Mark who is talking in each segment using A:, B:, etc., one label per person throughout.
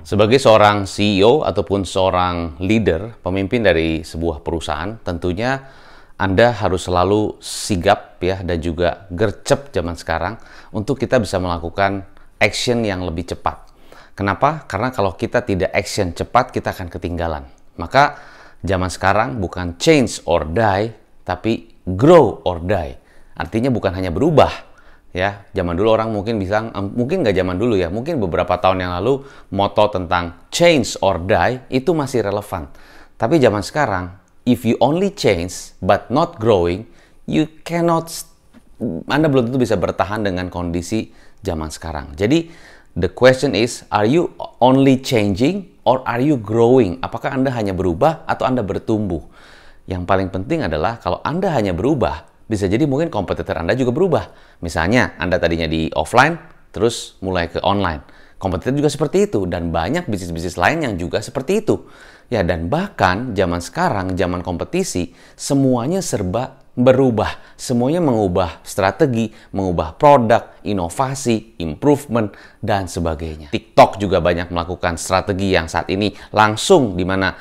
A: Sebagai seorang CEO ataupun seorang leader, pemimpin dari sebuah perusahaan, tentunya Anda harus selalu sigap ya dan juga gercep zaman sekarang untuk kita bisa melakukan action yang lebih cepat. Kenapa? Karena kalau kita tidak action cepat, kita akan ketinggalan. Maka zaman sekarang bukan change or die, tapi grow or die. Artinya bukan hanya berubah. Ya, zaman dulu orang mungkin bilang, mungkin nggak zaman dulu ya, mungkin beberapa tahun yang lalu moto tentang change or die itu masih relevan. Tapi zaman sekarang, if you only change but not growing, you cannot, Anda belum tentu bisa bertahan dengan kondisi zaman sekarang. Jadi, the question is, are you only changing or are you growing? Apakah Anda hanya berubah atau Anda bertumbuh? Yang paling penting adalah kalau Anda hanya berubah, bisa jadi mungkin kompetitor Anda juga berubah. Misalnya, Anda tadinya di offline, terus mulai ke online. Kompetitor juga seperti itu, dan banyak bisnis-bisnis lain yang juga seperti itu. Ya, dan bahkan zaman sekarang, zaman kompetisi, semuanya serba berubah. Semuanya mengubah strategi, mengubah produk, inovasi, improvement, dan sebagainya. TikTok juga banyak melakukan strategi yang saat ini langsung di mana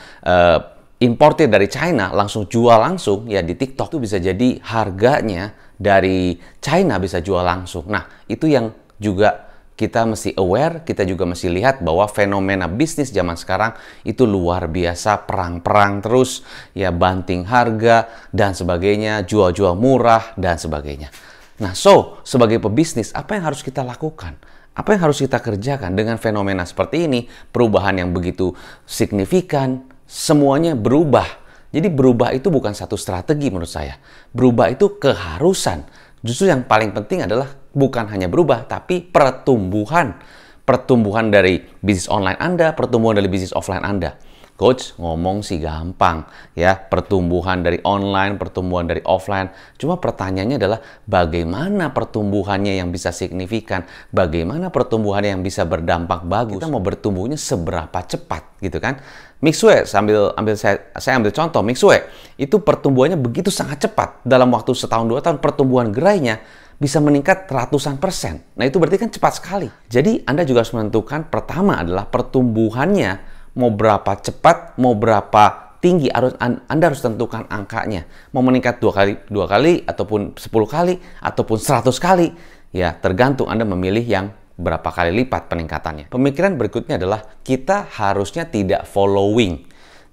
A: importir dari China langsung jual langsung ya di TikTok itu bisa jadi harganya dari China bisa jual langsung. Nah, itu yang juga kita mesti aware, kita juga mesti lihat bahwa fenomena bisnis zaman sekarang itu luar biasa, perang-perang terus, ya banting harga dan sebagainya, jual-jual murah dan sebagainya. Nah, sebagai pebisnis apa yang harus kita lakukan? Apa yang harus kita kerjakan dengan fenomena seperti ini, perubahan yang begitu signifikan? Semuanya berubah. Jadi berubah itu bukan satu strategi menurut saya. Berubah itu keharusan. Justru yang paling penting adalah bukan hanya berubah, tapi pertumbuhan. Pertumbuhan dari bisnis online Anda, pertumbuhan dari bisnis offline Anda. Coach, ngomong sih gampang ya, pertumbuhan dari online, pertumbuhan dari offline. Cuma pertanyaannya adalah bagaimana pertumbuhannya yang bisa signifikan, bagaimana pertumbuhannya yang bisa berdampak bagus. Kita mau bertumbuhnya seberapa cepat gitu kan? Mixue, saya ambil contoh, Mixue itu pertumbuhannya begitu sangat cepat. Dalam waktu setahun 2 tahun pertumbuhan gerainya bisa meningkat ratusan persen. Nah, itu berarti kan cepat sekali. Jadi Anda juga harus menentukan, pertama adalah pertumbuhannya mau berapa cepat, mau berapa tinggi, Anda harus tentukan angkanya. Mau meningkat 2 kali, ataupun 10 kali, ataupun 100 kali. Ya, tergantung Anda memilih yang berapa kali lipat peningkatannya. Pemikiran berikutnya adalah kita harusnya tidak following,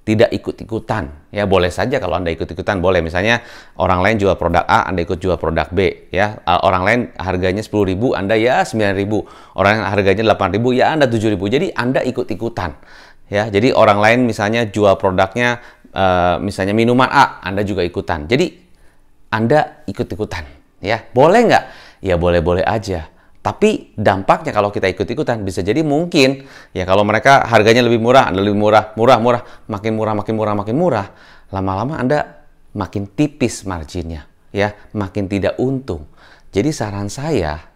A: tidak ikut-ikutan. Ya, boleh saja kalau Anda ikut-ikutan, boleh. Misalnya orang lain jual produk A, Anda ikut jual produk B. Ya, orang lain harganya 10.000, Anda ya 9.000. Orang yang harganya 8.000, ya Anda 7.000. Jadi Anda ikut-ikutan. Ya, jadi orang lain misalnya jual produknya, misalnya minuman A, Anda juga ikutan. Jadi Anda ikut-ikutan. Ya, boleh nggak? Ya boleh-boleh aja. Tapi dampaknya kalau kita ikut-ikutan bisa jadi mungkin ya kalau mereka harganya lebih murah, Anda lebih murah, makin murah, lama-lama Anda makin tipis marginnya, ya, makin tidak untung. Jadi saran saya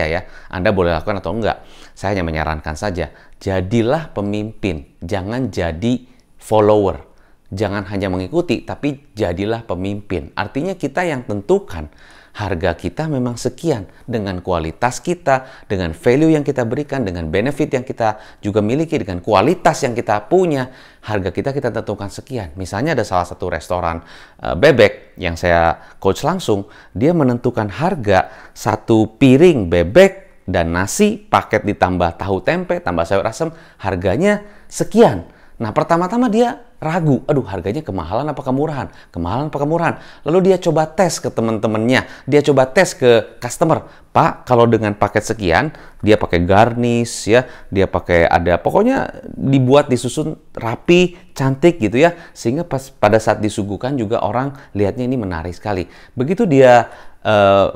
A: ya, Anda boleh lakukan atau enggak. Saya hanya menyarankan saja, jadilah pemimpin, jangan jadi follower. Jangan hanya mengikuti, tapi jadilah pemimpin. Artinya kita yang tentukan harga kita memang sekian dengan kualitas kita, dengan value yang kita berikan, dengan benefit yang kita juga miliki, dengan kualitas yang kita punya, harga kita tentukan sekian. Misalnya ada salah satu restoran bebek yang saya coach langsung, dia menentukan harga satu piring bebek dan nasi paket ditambah tahu tempe, tambah sayur asem, harganya sekian. Nah, pertama-tama dia ragu, aduh harganya kemahalan apa kemurahan? Kemahalan apa kemurahan? Lalu dia coba tes ke teman-temannya, dia coba tes ke customer. Pak, kalau dengan paket sekian, dia pakai garnish ya, dia pakai ada, pokoknya dibuat disusun rapi, cantik gitu ya, sehingga pada saat disuguhkan juga orang lihatnya ini menarik sekali. Begitu dia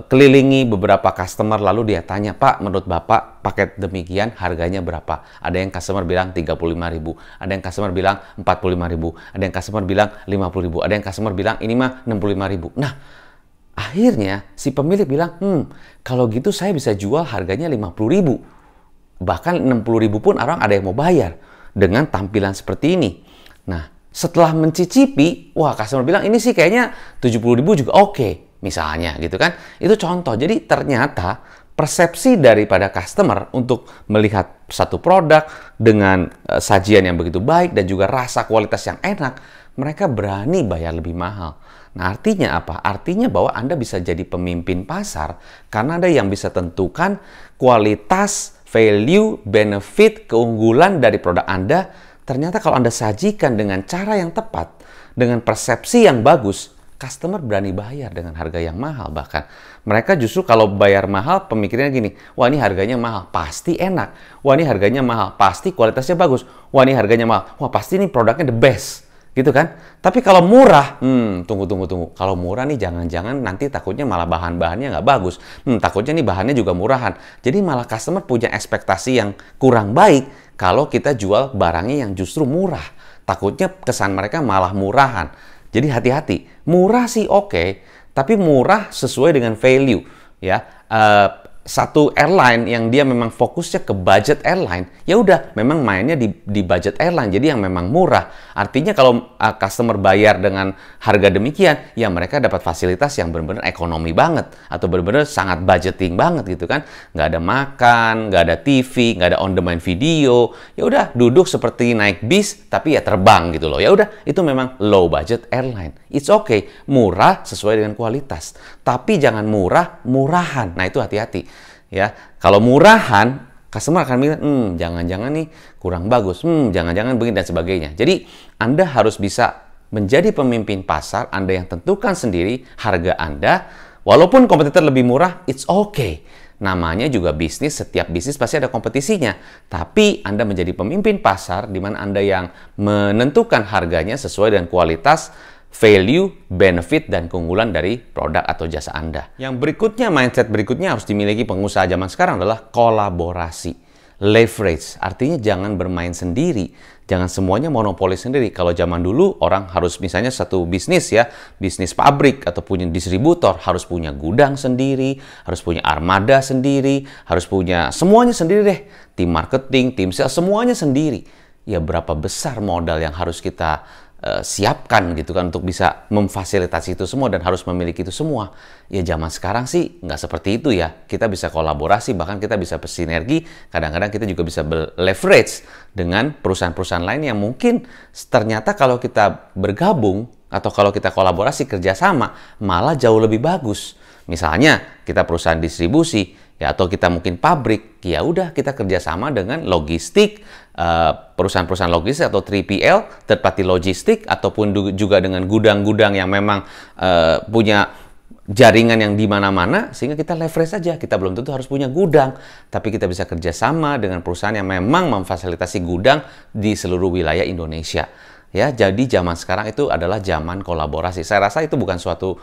A: kelilingi beberapa customer lalu dia tanya, Pak, menurut Bapak paket demikian harganya berapa? Ada yang customer bilang 35.000, ada yang customer bilang 45.000, ada yang customer bilang 50.000, ada yang customer bilang ini mah 65.000. Nah, akhirnya si pemilik bilang, kalau gitu saya bisa jual harganya 50.000. Bahkan 60.000 pun orang ada yang mau bayar dengan tampilan seperti ini. Nah, setelah mencicipi, wah customer bilang ini sih kayaknya 70.000 juga oke. Misalnya gitu kan, itu contoh. Jadi ternyata persepsi daripada customer untuk melihat satu produk dengan sajian yang begitu baik dan juga rasa kualitas yang enak, mereka berani bayar lebih mahal. Nah, artinya apa? Artinya bahwa Anda bisa jadi pemimpin pasar karena Anda yang bisa tentukan kualitas, value, benefit, keunggulan dari produk Anda. Ternyata kalau Anda sajikan dengan cara yang tepat, dengan persepsi yang bagus, customer berani bayar dengan harga yang mahal. Bahkan mereka justru kalau bayar mahal, pemikirannya gini, wah ini harganya mahal, pasti enak. Wah ini harganya mahal, pasti kualitasnya bagus. Wah ini harganya mahal, wah pasti ini produknya the best. Gitu kan? Tapi kalau murah, tunggu. Kalau murah nih jangan-jangan nanti takutnya malah bahan-bahannya nggak bagus. Takutnya nih bahannya juga murahan. Jadi malah customer punya ekspektasi yang kurang baik kalau kita jual barangnya yang justru murah. Takutnya kesan mereka malah murahan. Jadi hati-hati. Murah sih oke, tapi murah sesuai dengan value. Ya, satu airline yang dia memang fokusnya ke budget airline, ya udah memang mainnya di budget airline, jadi yang memang murah. Artinya kalau customer bayar dengan harga demikian, ya mereka dapat fasilitas yang benar-benar ekonomi banget atau benar-benar sangat budgeting banget gitu kan. Nggak ada makan, nggak ada TV, nggak ada on demand video. Ya udah duduk seperti naik bis tapi ya terbang gitu loh. Ya udah itu memang low budget airline. It's okay, murah sesuai dengan kualitas. Tapi jangan murahan. Nah itu hati-hati. Ya, kalau murahan, customer akan bilang, jangan-jangan nih kurang bagus, jangan-jangan begini dan sebagainya. Jadi, Anda harus bisa menjadi pemimpin pasar, Anda yang tentukan sendiri harga Anda, walaupun kompetitor lebih murah, it's okay. Namanya juga bisnis, setiap bisnis pasti ada kompetisinya. Tapi Anda menjadi pemimpin pasar, di mana Anda yang menentukan harganya sesuai dengan kualitas, value, benefit, dan keunggulan dari produk atau jasa Anda. Yang berikutnya, mindset berikutnya harus dimiliki pengusaha zaman sekarang adalah kolaborasi. Leverage, artinya jangan bermain sendiri. Jangan semuanya monopoli sendiri. Kalau zaman dulu orang harus misalnya satu bisnis ya, bisnis pabrik atau punya distributor, harus punya gudang sendiri, harus punya armada sendiri, harus punya semuanya sendiri deh. Tim marketing, tim sales, semuanya sendiri. Ya berapa besar modal yang harus kita siapkan gitu kan untuk bisa memfasilitasi itu semua dan harus memiliki itu semua. Ya zaman sekarang sih nggak seperti itu ya. Kita bisa kolaborasi, bahkan kita bisa bersinergi. Kadang-kadang kita juga bisa leverage dengan perusahaan-perusahaan lain yang mungkin ternyata kalau kita bergabung atau kalau kita kolaborasi kerjasama malah jauh lebih bagus. Misalnya kita perusahaan distribusi ya atau kita mungkin pabrik, ya udah kita kerjasama dengan logistik, perusahaan-perusahaan logistik atau 3PL, third party logistik, ataupun juga dengan gudang-gudang yang memang punya jaringan yang di mana-mana, sehingga kita leverage saja. Kita belum tentu harus punya gudang, tapi kita bisa kerjasama dengan perusahaan yang memang memfasilitasi gudang di seluruh wilayah Indonesia. Ya, jadi zaman sekarang itu adalah zaman kolaborasi. Saya rasa itu bukan suatu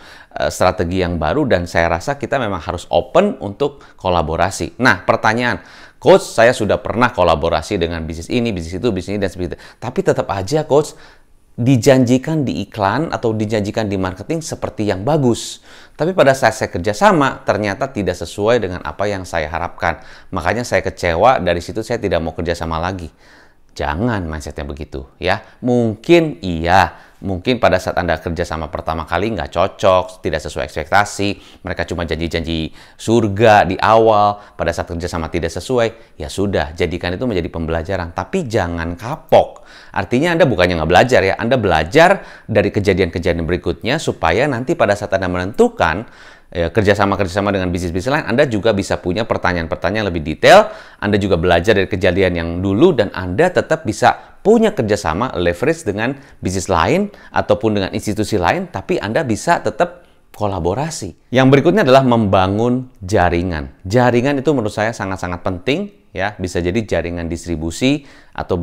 A: strategi yang baru dan saya rasa kita memang harus open untuk kolaborasi. Nah, pertanyaan, Coach, saya sudah pernah kolaborasi dengan bisnis ini, bisnis itu, bisnis ini, dan sebagainya. Tapi tetap aja, Coach, dijanjikan di iklan atau dijanjikan di marketing seperti yang bagus. Tapi pada saat saya kerjasama, ternyata tidak sesuai dengan apa yang saya harapkan. Makanya saya kecewa, dari situ saya tidak mau kerjasama lagi. Jangan mindsetnya begitu ya. Mungkin pada saat Anda kerja sama pertama kali nggak cocok, tidak sesuai ekspektasi, mereka cuma janji-janji surga di awal, pada saat kerja sama tidak sesuai, ya sudah, jadikan itu menjadi pembelajaran. Tapi jangan kapok. Artinya Anda bukannya nggak belajar ya, Anda belajar dari kejadian-kejadian berikutnya supaya nanti pada saat Anda menentukan kerjasama dengan bisnis-bisnis lain, Anda juga bisa punya pertanyaan-pertanyaan lebih detail. Anda juga belajar dari kejadian yang dulu dan Anda tetap bisa punya kerjasama leverage dengan bisnis lain ataupun dengan institusi lain, tapi Anda bisa tetap kolaborasi. Yang berikutnya adalah membangun jaringan. Jaringan itu menurut saya sangat-sangat penting ya. Bisa jadi jaringan distribusi atau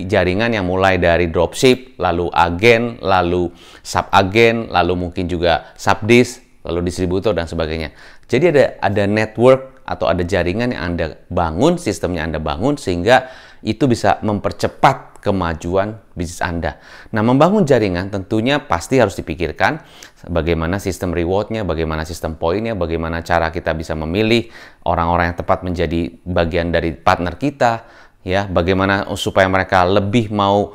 A: jaringan yang mulai dari dropship, lalu agen, lalu sub-agen, lalu mungkin juga subdis, lalu distributor dan sebagainya. Jadi ada network atau ada jaringan yang Anda bangun, sistemnya Anda bangun sehingga itu bisa mempercepat kemajuan bisnis Anda. Nah, membangun jaringan tentunya pasti harus dipikirkan bagaimana sistem rewardnya, bagaimana sistem poinnya, bagaimana cara kita bisa memilih orang-orang yang tepat menjadi bagian dari partner kita, ya, bagaimana supaya mereka lebih mau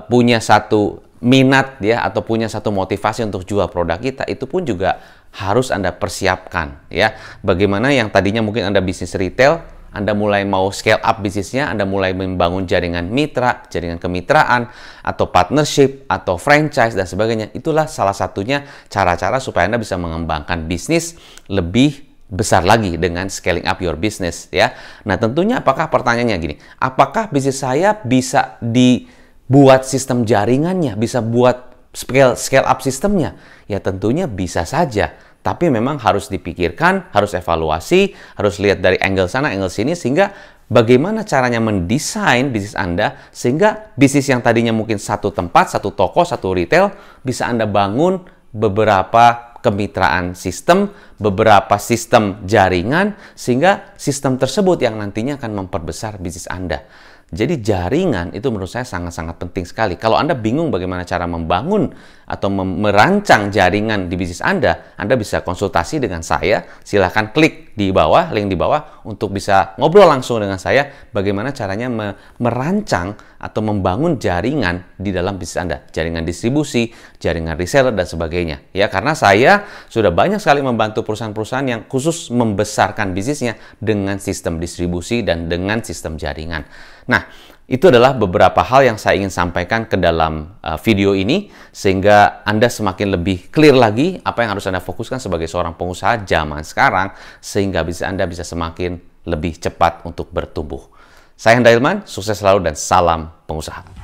A: punya satu minat ya atau punya satu motivasi untuk jual produk kita, itu pun juga harus Anda persiapkan ya. Bagaimana yang tadinya mungkin Anda bisnis retail, Anda mulai mau scale up bisnisnya, Anda mulai membangun jaringan mitra, jaringan kemitraan, atau partnership, atau franchise, dan sebagainya. Itulah salah satunya cara-cara supaya Anda bisa mengembangkan bisnis lebih besar lagi dengan scaling up your business, ya. Nah, tentunya apakah pertanyaannya gini, apakah bisnis saya bisa dibuat sistem jaringannya, bisa buat scale up sistemnya? Ya, tentunya bisa saja. Tapi memang harus dipikirkan, harus evaluasi, harus lihat dari angle sana, angle sini, sehingga bagaimana caranya mendesain bisnis Anda, sehingga bisnis yang tadinya mungkin satu tempat, satu toko, satu retail, bisa Anda bangun beberapa kemitraan sistem, beberapa sistem jaringan, sehingga sistem tersebut yang nantinya akan memperbesar bisnis Anda. Jadi jaringan itu menurut saya sangat-sangat penting sekali. Kalau Anda bingung bagaimana cara membangun atau merancang jaringan di bisnis Anda bisa konsultasi dengan saya. Silahkan klik di bawah, link di bawah untuk bisa ngobrol langsung dengan saya bagaimana caranya merancang atau membangun jaringan di dalam bisnis Anda. Jaringan distribusi, jaringan reseller, dan sebagainya. Ya, karena saya sudah banyak sekali membantu perusahaan-perusahaan yang khusus membesarkan bisnisnya dengan sistem distribusi dan dengan sistem jaringan. Nah, itu adalah beberapa hal yang saya ingin sampaikan ke dalam video ini, sehingga Anda semakin lebih clear lagi apa yang harus Anda fokuskan sebagai seorang pengusaha zaman sekarang, sehingga bisnis Anda bisa semakin lebih cepat untuk bertumbuh. Saya Hendra Ilman, sukses selalu dan salam pengusaha.